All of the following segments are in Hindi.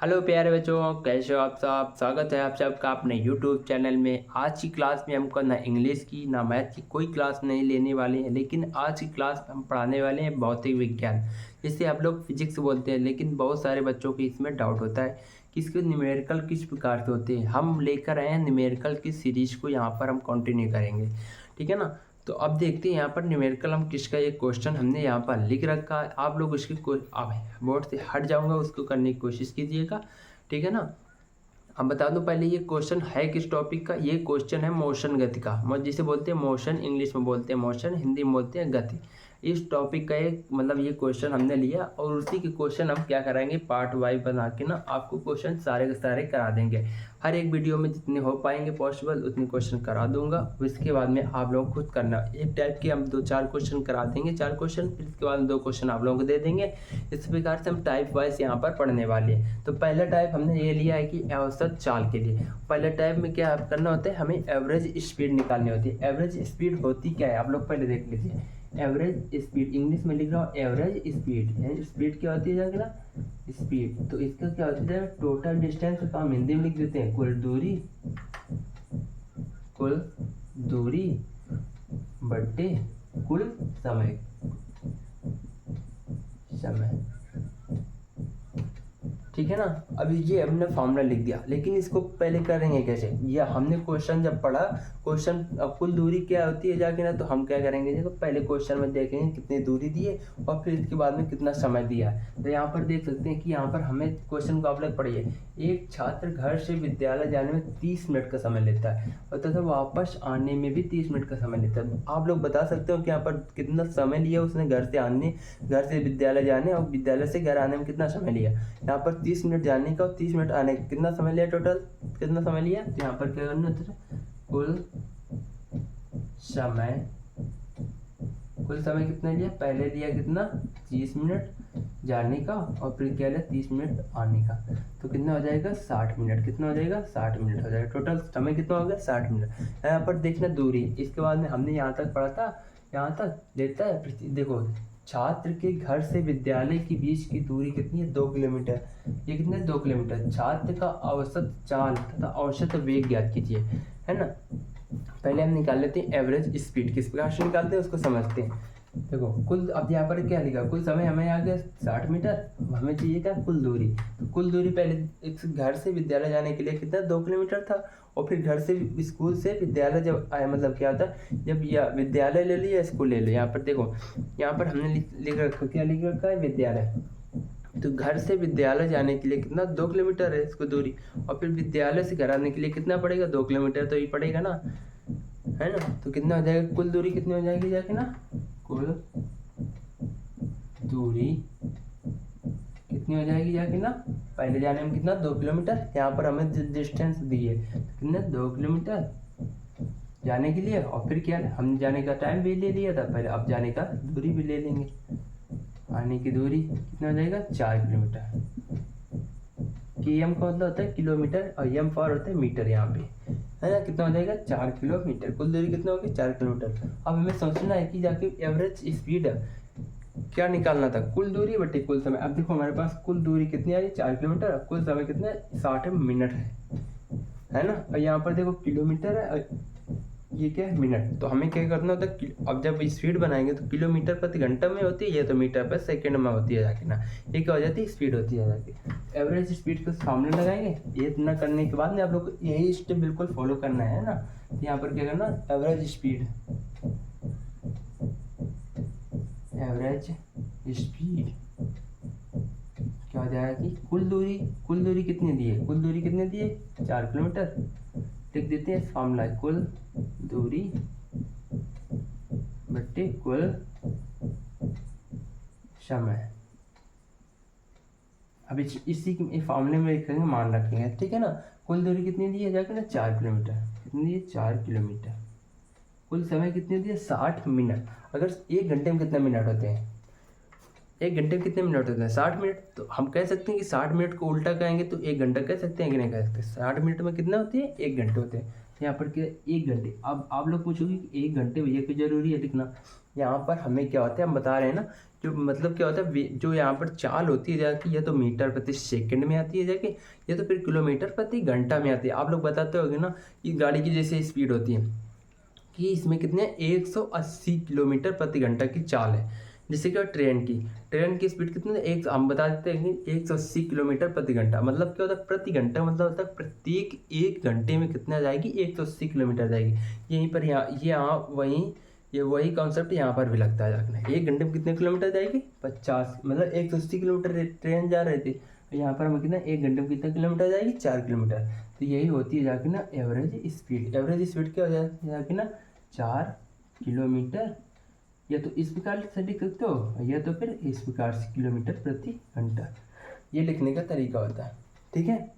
हेलो प्यारे बच्चों, कैसे हो आप सब। स्वागत है आप सबका अपने यूट्यूब चैनल में। आज की क्लास में हमको ना इंग्लिश की ना मैथ की कोई क्लास नहीं लेने वाले हैं, लेकिन आज की क्लास में हम पढ़ाने वाले हैं भौतिक विज्ञान, जिसे आप लोग फिजिक्स बोलते हैं। लेकिन बहुत सारे बच्चों को इसमें डाउट होता है कि इसके न्यूमेरिकल किस प्रकार से होते हैं। हम लेकर आए हैं न्यूमेरिकल की सीरीज को, यहाँ पर हम कंटिन्यू करेंगे, ठीक है ना। तो अब देखते हैं यहाँ पर न्यूमेरिकल हम किसका ये क्वेश्चन हमने यहाँ पर लिख रखा है। आप लोग उसकी बोर्ड से हट जाऊंगा, उसको करने की कोशिश कीजिएगा, ठीक है ना। अब बता दूं पहले ये क्वेश्चन है किस टॉपिक का। ये क्वेश्चन है मोशन गति का, जिसे बोलते हैं मोशन, इंग्लिश में बोलते हैं मोशन, हिंदी में बोलते हैं गति। इस टॉपिक का एक ये क्वेश्चन हमने लिया और उसी के क्वेश्चन हम क्या कराएंगे, पार्ट वाइज बना के ना आपको क्वेश्चन सारे के सारे करा देंगे। हर एक वीडियो में जितने हो पाएंगे पॉसिबल उतने क्वेश्चन करा दूंगा। उसके बाद में आप लोग खुद करना। एक टाइप के हम 2-4 क्वेश्चन करा देंगे, 4 क्वेश्चन, फिर इसके बाद 2 क्वेश्चन आप लोगों को दे देंगे। इस प्रकार से हम टाइप वाइज यहाँ पर पढ़ने वाले हैं। तो पहला टाइप हमने ये लिया है कि औसत चाल के लिए। पहले टाइप में क्या करना होता है, हमें एवरेज स्पीड निकालनी होती है। एवरेज स्पीड होती क्या है आप लोग पहले देख लीजिए। एवरेज स्पीड इंग्लिश में लिख रहा हूँ, एवरेज स्पीड। स्पीड क्या होती है जाके ना, स्पीड। तो इसका क्या होता है, टोटल डिस्टेंस तो हम हिंदी में लिख देते हैं कुल दूरी बट्टे कुल समय। ठीक है ना। अभी ये हमने फॉर्मूला लिख दिया, लेकिन इसको पहले करेंगे कैसे। ये हमने क्वेश्चन जब पढ़ा, क्वेश्चन कुल दूरी क्या होती है जाके ना, तो हम क्या करेंगे, देखो पहले क्वेश्चन में देखेंगे कितनी दूरी दी है और फिर इसके बाद में कितना समय दिया है। तो यहाँ पर देख सकते हैं कि यहाँ पर हमें क्वेश्चन को आप लोग पढ़िए। एक छात्र घर से विद्यालय जाने में 30 मिनट का समय लेता है और तथा वापस आने में भी 30 मिनट का समय लेता है। आप लोग बता सकते हो कि यहाँ पर कितना समय लिया उसने घर से विद्यालय जाने और विद्यालय से घर आने में कितना समय लिया। यहाँ पर 30 मिनट जाने का और 30 मिनट आने का कितना समय लिया, टोटल कितना समय लिया। तो यहाँ पर क्या करना है, कुल समय कितना लिया, पहले लिया कितना 30 मिनट जाने का और फिर क्या लिया 30 मिनट आने का। तो कितना हो जाएगा 60 मिनट। कितना हो जाएगा 60 मिनट हो जाएगा। टोटल समय कितना हो गया 60 मिनट। यहाँ पर देखना दूरी, इसके बाद में हमने यहाँ तक पढ़ा था, यहाँ तक देता है। देखो छात्र के घर से विद्यालय के बीच की दूरी कितनी है, 2 किलोमीटर। ये कितने 2 किलोमीटर। छात्र का औसत चाल तथा औसत वेग ज्ञात कीजिए, है ना। पहले हम निकाल लेते हैं एवरेज स्पीड। किस प्रकार से निकालते हैं उसको समझते हैं। देखो कुल, अब यहाँ पर क्या लिखा, कुल समय हमें आ गया 60 मीटर, हमें चाहिए क्या कुल दूरी। तो कुल दूरी पहले एक घर से विद्यालय जाने के लिए कितना 2 किलोमीटर था, और फिर घर से स्कूल से विद्यालय जब आया, मतलब क्या था, जब या विद्यालय ले लिया स्कूल ले लिया। यहाँ पर देखो, यहाँ पर हमने लिख रखा, क्या लिख रखा है, विद्यालय। तो घर से विद्यालय जाने के लिए कितना 2 किलोमीटर है इसको दूरी, और फिर विद्यालय से घर आने के लिए कितना पड़ेगा 2 किलोमीटर तो ही पड़ेगा ना, है ना। तो कितना हो जाएगा, कुल दूरी कितनी हो जाएगी जाके ना, कुल दूरी कितनी हो जाएगी जाके ना, पहले जाने में कितना 2 किलोमीटर। यहाँ पर हमें डिस्टेंस दी है कितना 2 किलोमीटर जाने के लिए, और फिर क्या हम जाने का टाइम भी ले लिया था पहले, अब जाने का दूरी भी ले लेंगे। आने की दूरी कितना हो जाएगा 4 किलोमीटर। कि एम का मतलब होता है किलोमीटर और एम फॉर होता है मीटर, यहाँ पे है ना। कितना हो जाएगा 4 किलोमीटर। कुल दूरी कितना होगी 4 किलोमीटर। अब हमें सोचना है कि जाके एवरेज स्पीड क्या निकालना था, कुल दूरी बटे कुल समय। अब देखो हमारे पास कुल दूरी कितनी आ रही है 4 किलोमीटर, कुल समय कितना 60 मिनट है ना। और यहाँ पर देखो किलोमीटर है और ये क्या है मिनट। तो हमें क्या करना होता है, अब जब स्पीड बनाएंगे तो किलोमीटर प्रति घंटा में होती है, ये तो मीटर पर सेकंड में होती है जाके ना। ये क्या हो जाती है, स्पीड होती है जाके। एवरेज स्पीड को सामने लगाएंगे। ये इतना करने के बाद में आप लोग को यही स्टेप बिल्कुल फॉलो करना है ना। तो यहाँ पर क्या करना, एवरेज स्पीड क्या हो जाएगा कि कुल दूरी कितनी दी है, कुल दूरी कितनी दी है 4 किलोमीटर। लिख देते हैं फॉर्मूला, कुल दूरी बट्टे कुल समय। अब इसी के फॉर्मूले में लिखेंगे, मान रखेंगे, ठीक है ना। कुल दूरी कितनी दी है जाकर ना 4 किलोमीटर। कितनी दी है 4 किलोमीटर। कुल समय कितनी दी है 60 मिनट। अगर 1 घंटे में कितने मिनट होते हैं, 1 घंटे में कितने मिनट होते हैं 60 मिनट। तो हम कह सकते हैं कि 60 मिनट को उल्टा कहेंगे तो 1 घंटा कह सकते हैं कि नहीं कह सकते। 60 मिनट में कितना होती है 1 घंटे होते हैं। यहाँ पर क्या 1 घंटे। अब आप लोग पूछोगे कि 1 घंटे भैया क्यों जरूरी है लिखना। यहाँ पर हमें क्या होता है, हम बता रहे हैं ना, जो मतलब क्या होता है, जो यहाँ पर चाल होती है जाके या तो मीटर प्रति सेकंड में आती है जाके, या तो फिर किलोमीटर प्रति घंटा में आती है। आप लोग बताते होंगे ना कि गाड़ी की जैसे स्पीड होती है कि इसमें कितने 180 किलोमीटर प्रति घंटा की चाल है। जैसे कि ट्रेन की स्पीड कितनी है, एक हम बता देते हैं कि 180 किलोमीटर प्रति घंटा। मतलब क्या होता है प्रति घंटा, मतलब होता है प्रत्येक 1 घंटे में कितना जाएगी, 180 किलोमीटर जाएगी। यहीं पर यहाँ वही कॉन्सेप्ट यहाँ पर भी लगता है जाकर। 1 घंटे में कितने किलोमीटर जाएगी, 50, मतलब 180 किलोमीटर ट्रेन जा रही थी, यहाँ पर हमें कितना 1 घंटे में कितना किलोमीटर जाएगी, 4 किलोमीटर। तो यही होती है जाके ना एवरेज स्पीड। एवरेज स्पीड क्या हो जाएगी ना, 4 किलोमीटर, या तो इस प्रकार से लिख सकते हो या तो फिर इस प्रकार से किलोमीटर प्रति घंटा। ये लिखने का तरीका होता है, ठीक है।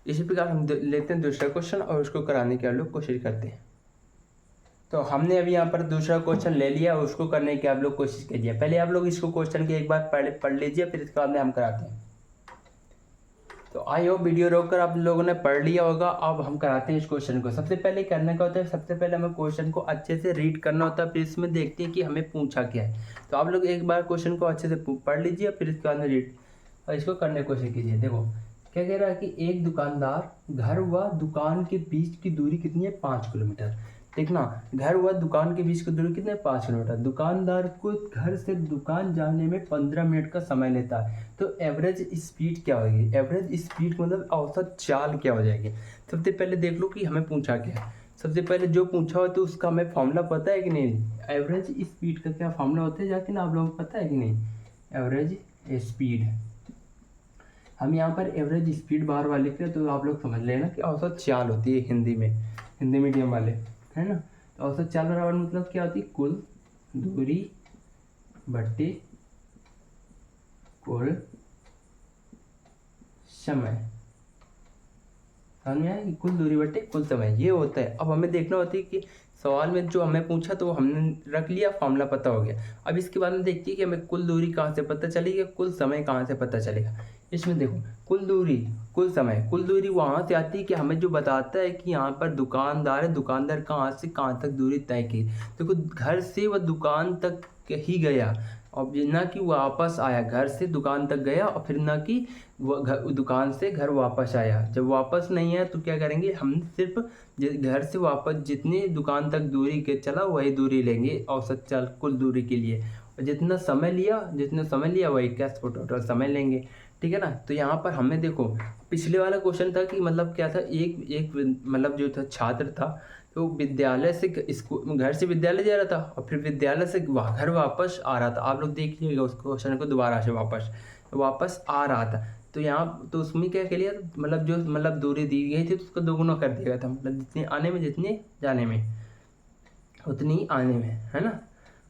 इसी प्रकार हम लेते हैं दूसरा क्वेश्चन और उसको कराने की आप लोग कोशिश करते हैं। तो हमने अभी यहाँ पर दूसरा क्वेश्चन ले लिया, उसको करने की आप लोग कोशिश कीजिए। पहले आप लोग इसको क्वेश्चन की एक बार पढ़ लीजिए, फिर इसके बाद में हम कराते हैं। तो आई होप वीडियो रोककर आप लोगों ने पढ़ लिया होगा। अब हम कराते हैं इस क्वेश्चन को। सबसे पहले करने का होता है, सबसे पहले हमें क्वेश्चन को अच्छे से रीड करना होता है, फिर इसमें देखते हैं कि हमें पूछा क्या है। तो आप लोग एक बार क्वेश्चन को अच्छे से पढ़ लीजिए, फिर इसके बाद में रीड और इसको करने की कोशिश कीजिए। देखो क्या कह रहा है कि एक दुकानदार घर व दुकान के बीच की दूरी कितनी है, 5 किलोमीटर। देखना, घर व दुकान के बीच की दूरी कितनी है, 5 किलोमीटर। दुकानदार को घर से दुकान जाने में 15 मिनट का समय लेता है। तो एवरेज स्पीड क्या होगी, एवरेज स्पीड मतलब औसत चाल क्या हो जाएगी। सबसे पहले देख लो कि हमें पूछा क्या है। सबसे पहले जो पूछा हो तो उसका हमें फॉर्मूला पता है कि नहीं। एवरेज स्पीड का क्या फॉर्मूला होता है जाके ना, आप लोगों को पता है कि नहीं। एवरेज स्पीड, हम यहाँ पर एवरेज स्पीड बार बार लिख रहे हैं, तो आप लोग समझ लेना कि औसत चाल होती है हिंदी में, हिंदी मीडियम वाले, है ना। तो औसत चाल बराबर मतलब क्या होती है, कुल दूरी बट्टे कुल समय। समझ में आया कि कुल दूरी बट्टे कुल समय, ये होता है। अब हमें देखना होता है कि सवाल में जो हमें पूछा तो हमने रख लिया, फॉर्मूला पता हो गया। अब इसके बाद में देखते हैं कि हमें कुल दूरी कहाँ से पता चलेगी, कुल समय कहाँ से पता चलेगा। इसमें देखो कुल दूरी कुल समय, कुल दूरी वहाँ से आती है कि हमें जो बताता है कि यहाँ पर दुकानदार है, दुकानदार कहाँ से कहाँ तक दूरी तय की। देखो घर से वह दुकान तक ही गया, और ना कि वापस आया, घर से दुकान तक गया और फिर ना कि वो दुकान से घर वापस आया। जब वापस नहीं आया तो क्या करेंगे, हम सिर्फ घर से वापस जितनी दुकान तक दूरी के चला वही दूरी लेंगे औसत चाल कुल दूरी के लिए, और जितना समय लिया वही कैश टोटल समय लेंगे, ठीक है ना। तो यहाँ पर हमें देखो पिछले वाला क्वेश्चन था कि मतलब क्या था, एक मतलब जो था छात्र था, तो विद्यालय से घर से विद्यालय जा रहा था और फिर विद्यालय से घर वापस आ रहा था। आप लोग देख लीजिएगा उस क्वेश्चन को दोबारा से, वापस आ रहा था। तो यहाँ तो उसमें क्या कर लिया, मतलब जो मतलब दूरी दी गई थी तो उसको दोगुना कर दिया था, मतलब जितने आने में जितने जाने में उतनी आने में, है ना,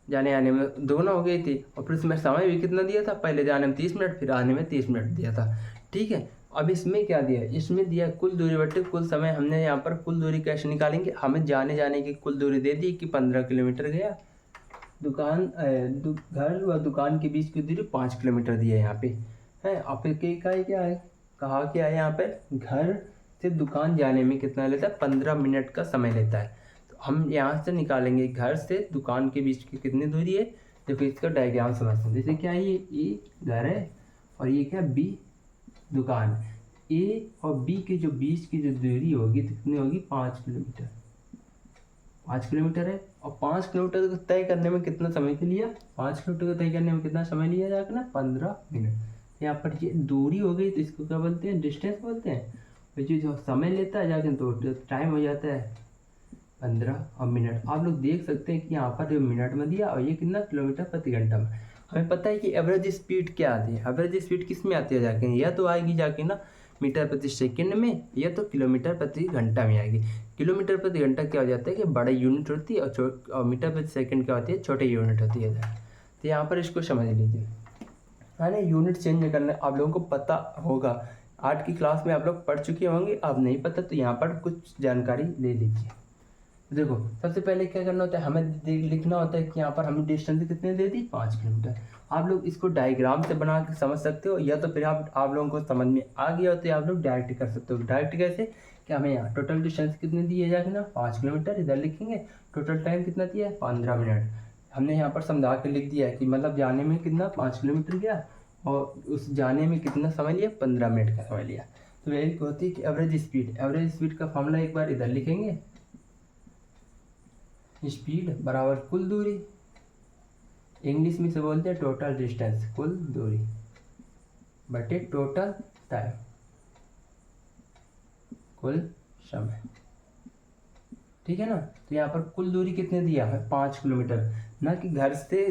जाने आने में दोगुना हो गई थी। और फिर इसमें समय भी कितना दिया था, पहले जाने में 30 मिनट, फिर आने में 30 मिनट दिया था, ठीक है। अब इसमें क्या दिया, इसमें दिया कुल दूरी बटे कुल समय। हमने यहाँ पर कुल दूरी कैसे निकालेंगे, हमें जाने की कुल दूरी दे दी कि 15 किलोमीटर गया, घर व दुकान के बीच की दूरी 5 किलोमीटर दी है यहाँ पे, है। अब फिर क्या है, कहा क्या है यहाँ पे, घर से दुकान जाने में कितना लेता है, 15 मिनट का समय लेता है। तो हम यहाँ से निकालेंगे घर से दुकान के बीच की कितनी दूरी है। देखो इसका डायग्राम समझते हैं। जैसे क्या है, ये घर है और ये क्या, बी दुकान। ए और बी के जो बीच की जो दूरी होगी तो कितनी होगी, 5 किलोमीटर। 5 किलोमीटर है, और 5 किलोमीटर को तय करने में कितना समय के लिया, 5 किलोमीटर को तय करने में कितना समय लिया जाकर ना, 15 मिनट। यहाँ पर ये दूरी हो गई तो इसको क्या बोलते हैं, डिस्टेंस बोलते हैं। तो जो समय लेता है जाकर तो टाइम हो जाता है 15 मिनट। आप लोग देख सकते हैं कि यहाँ पर जो मिनट में दिया और ये कितना किलोमीटर प्रति घंटा में। हमें पता है कि एवरेज स्पीड क्या आती है, एवरेज स्पीड किस में आती है जाके, या तो आएगी जाके ना मीटर प्रति सेकंड में, या तो किलोमीटर प्रति घंटा में आएगी। किलोमीटर प्रति घंटा क्या हो जाता है कि बड़ा यूनिट होती है, और मीटर प्रति सेकंड क्या होती है, छोटे यूनिट होती है। तो यहाँ पर इसको समझ लीजिए, है ना। यूनिट चेंज करना आप लोगों को पता होगा, 8 की क्लास में आप लोग पढ़ चुके होंगे। अब नहीं पता तो यहाँ पर कुछ जानकारी ले लीजिए। देखो सबसे पहले क्या करना होता है, हमें लिखना होता है कि यहाँ पर हमें डिस्टेंस कितने दे दी, 5 किलोमीटर। आप लोग इसको डायग्राम से बना के समझ सकते हो, या तो फिर आप लोगों को समझ में आ गया हो तो आप लोग डायरेक्ट कर सकते हो। डायरेक्ट कैसे, कि हमें यहाँ टोटल डिस्टेंस कितने दिए जाएगा ना, 5 किलोमीटर। इधर लिखेंगे टोटल टाइम कितना दिया है, 15 मिनट। हमने यहाँ पर समझा के लिख दिया है कि मतलब जाने में कितना 5 किलोमीटर गया और उस जाने में कितना समय लिया, 15 मिनट का समय लिया। तो यही होती है कि एवरेज स्पीड का फॉर्मूला एक बार इधर लिखेंगे, स्पीड बराबर कुल दूरी, इंग्लिश में से बोलते हैं टोटल डिस्टेंस, कुल दूरी बटे टोटल टाइम, कुल समय। ठीक है ना। तो यहाँ पर कुल दूरी कितने दिया है, 5 किलोमीटर, ना कि घर से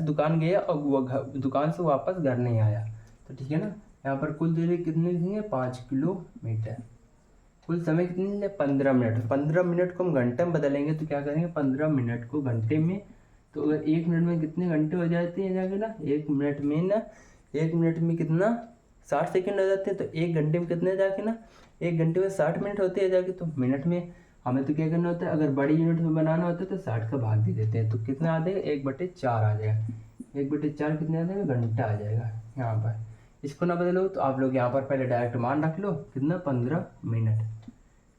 दुकान गया और वो दुकान से वापस घर नहीं आया। तो ठीक है ना, यहाँ पर कुल दूरी कितनी लिखेंगे, 5 किलोमीटर। कुल समय कितनी है, 15 मिनट। 15 मिनट को हम घंटे में बदलेंगे तो क्या करेंगे, 15 मिनट को घंटे में, तो अगर 1 मिनट में कितने घंटे हो जाते हैं जाके ना, 1 मिनट में कितना 60 सेकंड हो जाते हैं। तो 1 घंटे में कितने जाके ना, 1 घंटे में 60 मिनट होते हैं जाके। तो मिनट में हमें तो क्या करना होता है, अगर बड़ी यूनिट में बनाना होता है तो 60 का भाग दे देते हैं। तो कितना आ जाएगा, 1/4 आ जाएगा। 1/4 कितने आ जाएगा, घंटा आ जाएगा। यहाँ पर इसको ना बदलो तो आप लोग यहाँ पर पहले डायरेक्ट मान रख लो, कितना 15 मिनट।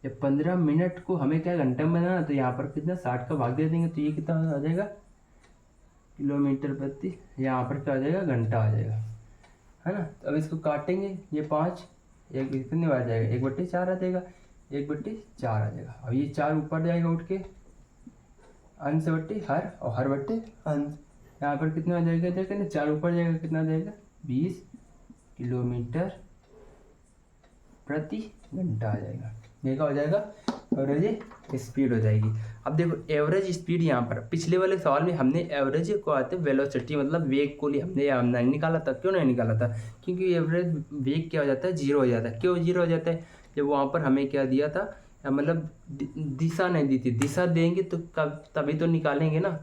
जब 15 मिनट को हमें क्या घंटे में बनाना, तो यहाँ पर कितना 60 का भाग दे देंगे तो ये कितना आ जाएगा, किलोमीटर प्रति, यहाँ पर क्या आ जाएगा, घंटा आ जाएगा, है ना। तो अब इसको काटेंगे, ये 5 एक कितने आ जाएगा, 1/4 आ जाएगा, 1/4 आ जाएगा। अब ये 4 ऊपर जाएगा उठ के, अंश बट्टे हर और हर बट्टे अंश, यहाँ पर कितना आ जाएगा, देखते ना 4 ऊपर जाएगा, कितना आ जाएगा, 20 किलोमीटर प्रति घंटा आ जाएगा। ये क्या हो जाएगा, एवरेज स्पीड हो जाएगी। अब देखो एवरेज स्पीड, यहाँ पर पिछले वाले सवाल में हमने एवरेज को आते वेलोसिटी मतलब वेग को हमने नहीं निकाला था। क्यों नहीं निकाला था, क्योंकि एवरेज वेग क्या हो जाता है, 0 हो जाता है। क्यों 0 हो जाता है, जब वहाँ पर हमें क्या दिया था, मतलब दिशा नहीं दी थी। दिशा देंगे तो तभी तो निकालेंगे ना,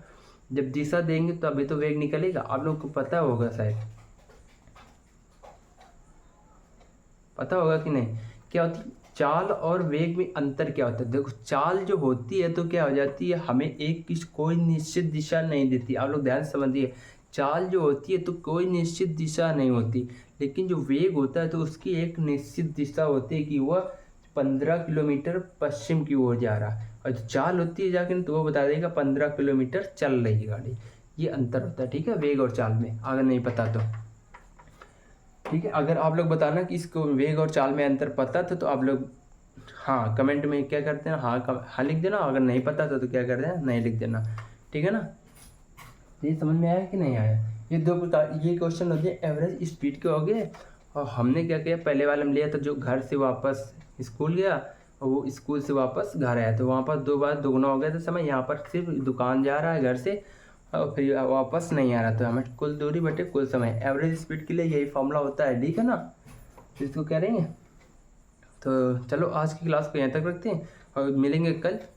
जब दिशा देंगे तभी तो वेग निकलेगा। आप लोग को पता होगा, शायद पता होगा कि नहीं, क्या होती चाल और वेग में अंतर क्या होता है। देखो चाल जो होती है तो क्या हो जाती है, हमें कोई निश्चित दिशा नहीं देती। आप लोग ध्यान से समझिए, चाल जो होती है तो कोई निश्चित दिशा नहीं होती, लेकिन जो वेग होता है तो उसकी एक निश्चित दिशा होती है कि वह 15 किलोमीटर पश्चिम की ओर जा रहा है, और जो चाल होती है जाकर तो वो बता देगा 15 किलोमीटर चल रही है गाड़ी। ये अंतर होता है, ठीक है, वेग और चाल में, अगर नहीं पता तो। ठीक है, अगर आप लोग बताना कि इसको वेग और चाल में अंतर पता था तो आप लोग हाँ कमेंट में क्या करते हैं, हाँ लिख देना। अगर नहीं पता था तो क्या करते हैं, नहीं लिख देना। ठीक है ना। ये समझ में आया कि नहीं आया, ये 2 प्रकार ये क्वेश्चन होते हैं एवरेज स्पीड के हो गए। और हमने क्या किया, पहले वाले में लिया था जो घर से वापस स्कूल गया और वो स्कूल से वापस घर आया, तो वहाँ पर 2 बार दोगुना हो गया था समय। यहाँ पर सिर्फ दुकान जा रहा है घर से और फिर वापस नहीं आ रहा, तो हमें कुल दूरी बटे कुल समय। एवरेज स्पीड के लिए यही फॉर्मूला होता है, ठीक है ना। तो इसको क्या रहेंगे, तो चलो आज की क्लास को यहाँ तक रखते हैं और मिलेंगे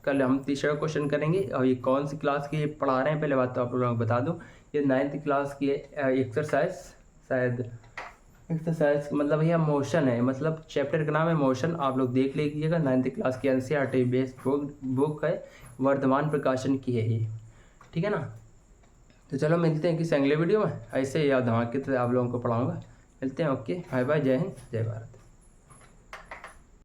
कल हम तीसरा क्वेश्चन करेंगे। और ये कौन सी क्लास की पढ़ा रहे हैं पहले बात तो आप लोगों को बता दूं, ये 9th क्लास की एक्सरसाइज, शायद एक्सरसाइज मतलब भैया मोशन है, मतलब चैप्टर का नाम है मोशन। आप लोग देख लीजिएगा, 9th क्लास की NCERT बेस्ड बुक है, वर्धमान प्रकाशन की है ये, ठीक है ना। तो चलो मिलते हैं किसी अगले वीडियो में, ऐसे याद धमाके तो आप लोगों को पढ़ाऊँगा। मिलते हैं, ओके, बाय बाय, जय हिंद, जय भारत।